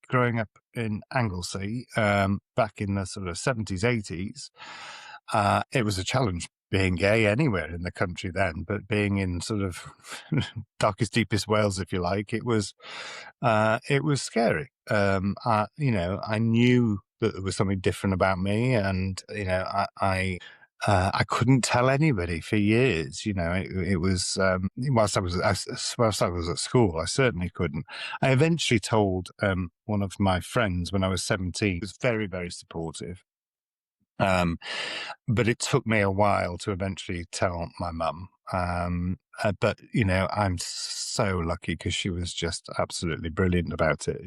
growing up in Anglesey, back in the sort of 70s, 80s, it was a challenge being gay anywhere in the country then, but being in sort of darkest, deepest Wales, if you like, it was scary. I knew that there was something different about me, and I couldn't tell anybody for years. It was whilst I was at school, I certainly couldn't. I eventually told one of my friends when I was 17. He was very, very supportive. But it took me a while to eventually tell my mum. But I'm so lucky because she was just absolutely brilliant about it.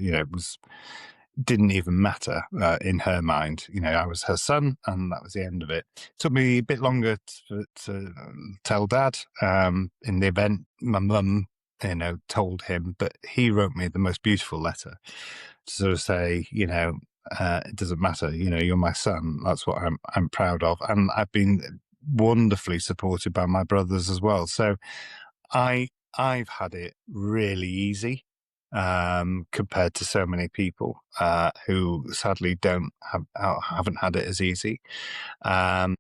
Didn't even matter in her mind. I was her son, and that was the end of it. Took me a bit longer to tell Dad. In the event, my mum, told him, but he wrote me the most beautiful letter to sort of say, it doesn't matter. You're my son. That's what I'm proud of, and I've been wonderfully supported by my brothers as well. So I've had it really easy compared to so many people who sadly haven't had it as easy. I've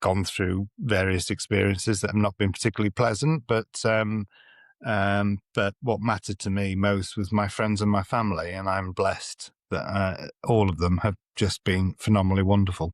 gone through various experiences that have not been particularly pleasant, but what mattered to me most was my friends and my family, and I'm blessed that all of them have just been phenomenally wonderful.